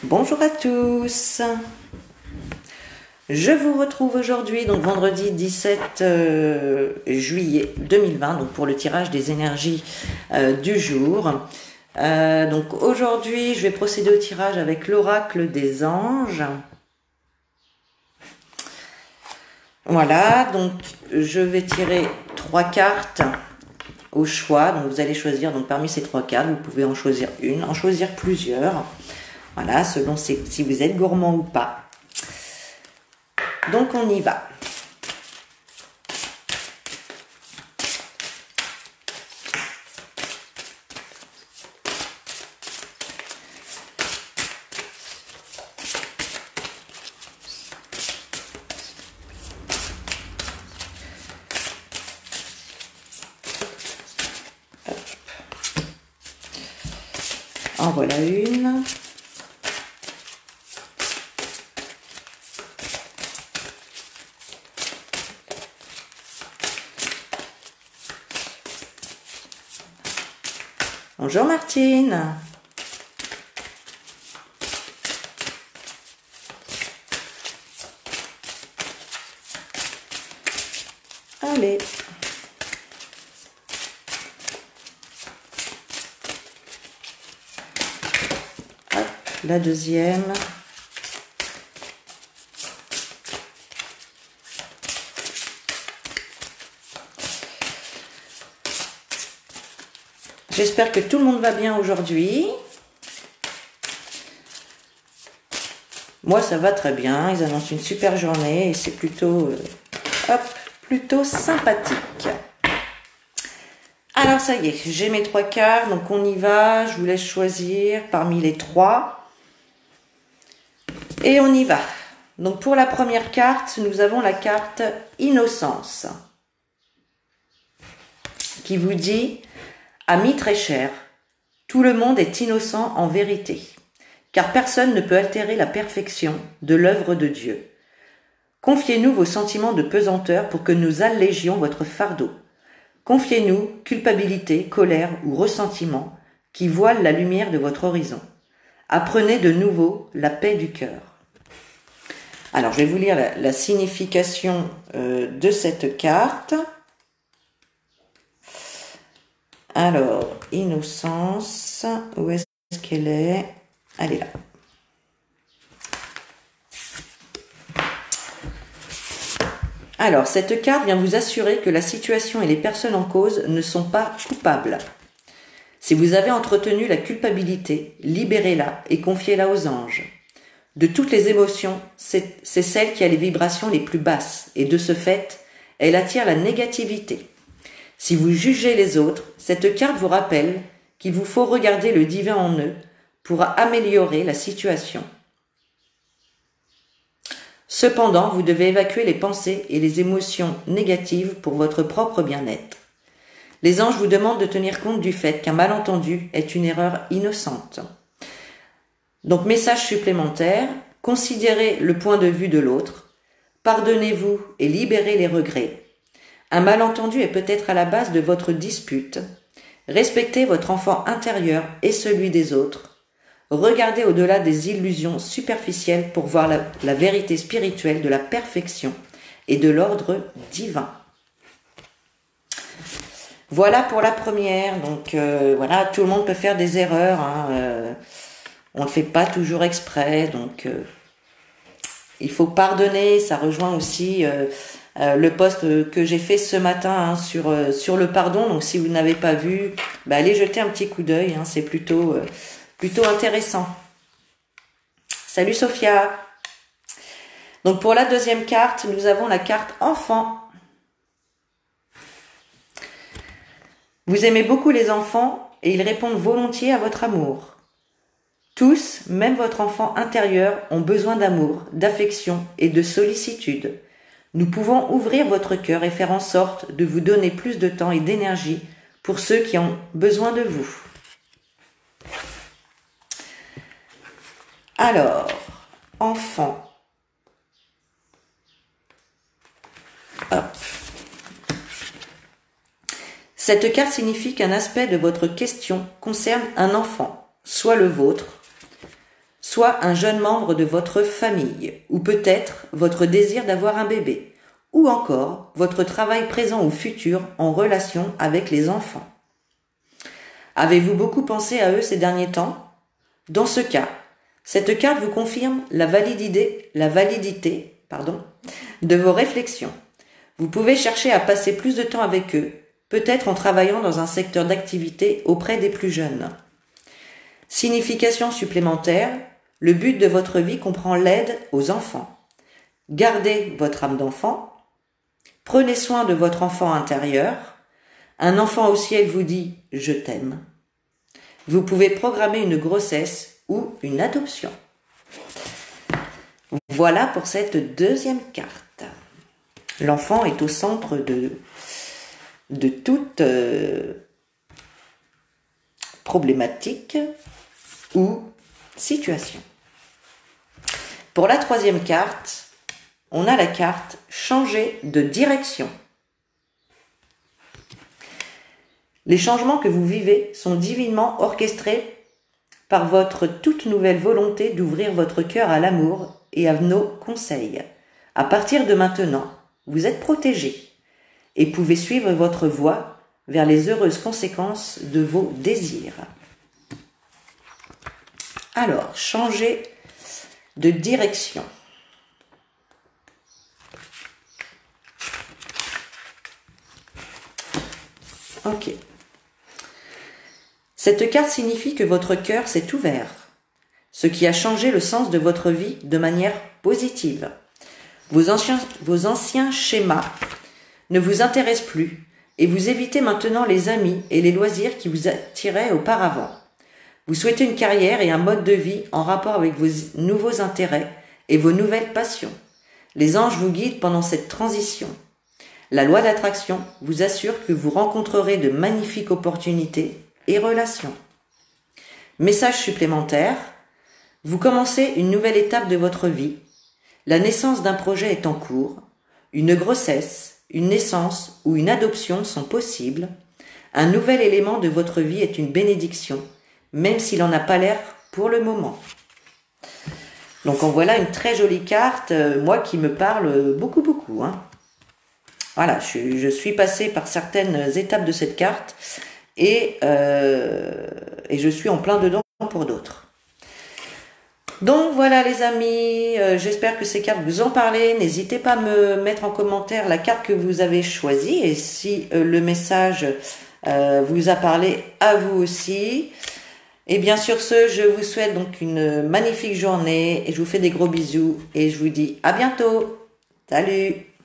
Bonjour à tous. Je vous retrouve aujourd'hui, donc vendredi 17 juillet 2020, donc pour le tirage des énergies du jour. Donc aujourd'hui, je vais procéder au tirage avec l'oracle des anges. Voilà, donc je vais tirer 3 cartes au choix. Donc vous allez choisir donc parmi ces 3 cartes, vous pouvez en choisir une, en choisir plusieurs. Voilà, selon si vous êtes gourmand ou pas. Donc on y va. En voilà une. Bonjour Martine. Allez. Hop, la deuxième. J'espère que tout le monde va bien aujourd'hui. Moi, ça va très bien. Ils annoncent une super journée et c'est plutôt, plutôt sympathique. Alors, ça y est, j'ai mes 3 cartes. Donc, on y va. Je vous laisse choisir parmi les 3. Et on y va. Donc, pour la première carte, nous avons la carte Innocence qui vous dit: Amis très chers, tout le monde est innocent en vérité, car personne ne peut altérer la perfection de l'œuvre de Dieu. Confiez-nous vos sentiments de pesanteur pour que nous allégions votre fardeau. Confiez-nous culpabilité, colère ou ressentiment qui voilent la lumière de votre horizon. Apprenez de nouveau la paix du cœur. Alors, je vais vous lire la signification de cette carte. Alors, innocence, où est-ce qu'elle est? Elle est là. Alors, cette carte vient vous assurer que la situation et les personnes en cause ne sont pas coupables. Si vous avez entretenu la culpabilité, libérez-la et confiez-la aux anges. De toutes les émotions, c'est celle qui a les vibrations les plus basses, et de ce fait, elle attire la négativité. Si vous jugez les autres, cette carte vous rappelle qu'il vous faut regarder le divin en eux pour améliorer la situation. Cependant, vous devez évacuer les pensées et les émotions négatives pour votre propre bien-être. Les anges vous demandent de tenir compte du fait qu'un malentendu est une erreur innocente. Donc, message supplémentaire, considérez le point de vue de l'autre, pardonnez-vous et libérez les regrets. Un malentendu est peut-être à la base de votre dispute. Respectez votre enfant intérieur et celui des autres. Regardez au-delà des illusions superficielles pour voir la vérité spirituelle de la perfection et de l'ordre divin. Voilà pour la première. Donc voilà, tout le monde peut faire des erreurs. On ne fait pas toujours exprès. Donc il faut pardonner. Ça rejoint aussi le post que j'ai fait ce matin sur le pardon. Donc si vous n'avez pas vu, allez jeter un petit coup d'œil, c'est plutôt intéressant. Salut Sophia. Donc pour la deuxième carte, nous avons la carte enfant. Vous aimez beaucoup les enfants et ils répondent volontiers à votre amour. Tous, même votre enfant intérieur, ont besoin d'amour, d'affection et de sollicitude. Nous pouvons ouvrir votre cœur et faire en sorte de vous donner plus de temps et d'énergie pour ceux qui ont besoin de vous. Alors, enfant. Hop. Cette carte signifie qu'un aspect de votre question concerne un enfant, soit le vôtre, soit un jeune membre de votre famille, ou peut-être votre désir d'avoir un bébé, ou encore votre travail présent ou futur en relation avec les enfants. Avez-vous beaucoup pensé à eux ces derniers temps? Dans ce cas, cette carte vous confirme la validité de vos réflexions. Vous pouvez chercher à passer plus de temps avec eux, peut-être en travaillant dans un secteur d'activité auprès des plus jeunes. Signification supplémentaire, le but de votre vie comprend l'aide aux enfants. Gardez votre âme d'enfant, prenez soin de votre enfant intérieur, un enfant au ciel vous dit « je t'aime ». Vous pouvez programmer une grossesse ou une adoption. Voilà pour cette deuxième carte. L'enfant est au centre de toute problématique ou situation. Pour la troisième carte, on a la carte « Changer de direction ». Les changements que vous vivez sont divinement orchestrés par votre toute nouvelle volonté d'ouvrir votre cœur à l'amour et à nos conseils. À partir de maintenant, vous êtes protégé et pouvez suivre votre voie vers les heureuses conséquences de vos désirs. Alors, changer de direction. Ok. Cette carte signifie que votre cœur s'est ouvert, ce qui a changé le sens de votre vie de manière positive. Vos anciens schémas ne vous intéressent plus et vous évitez maintenant les amis et les loisirs qui vous attiraient auparavant. Vous souhaitez une carrière et un mode de vie en rapport avec vos nouveaux intérêts et vos nouvelles passions. Les anges vous guident pendant cette transition. La loi d'attraction vous assure que vous rencontrerez de magnifiques opportunités et relations. Message supplémentaire, vous commencez une nouvelle étape de votre vie. La naissance d'un projet est en cours. Une grossesse, une naissance ou une adoption sont possibles. Un nouvel élément de votre vie est une bénédiction, même s'il n'en a pas l'air pour le moment. Donc en voilà une très jolie carte, moi qui me parle beaucoup. Hein. Voilà, je suis passée par certaines étapes de cette carte et je suis en plein dedans pour d'autres. Donc voilà les amis, j'espère que ces cartes vous ont parlé. N'hésitez pas à me mettre en commentaire la carte que vous avez choisie et si le message vous a parlé à vous aussi. Et bien sur ce, je vous souhaite donc une magnifique journée et je vous fais des gros bisous et je vous dis à bientôt. Salut!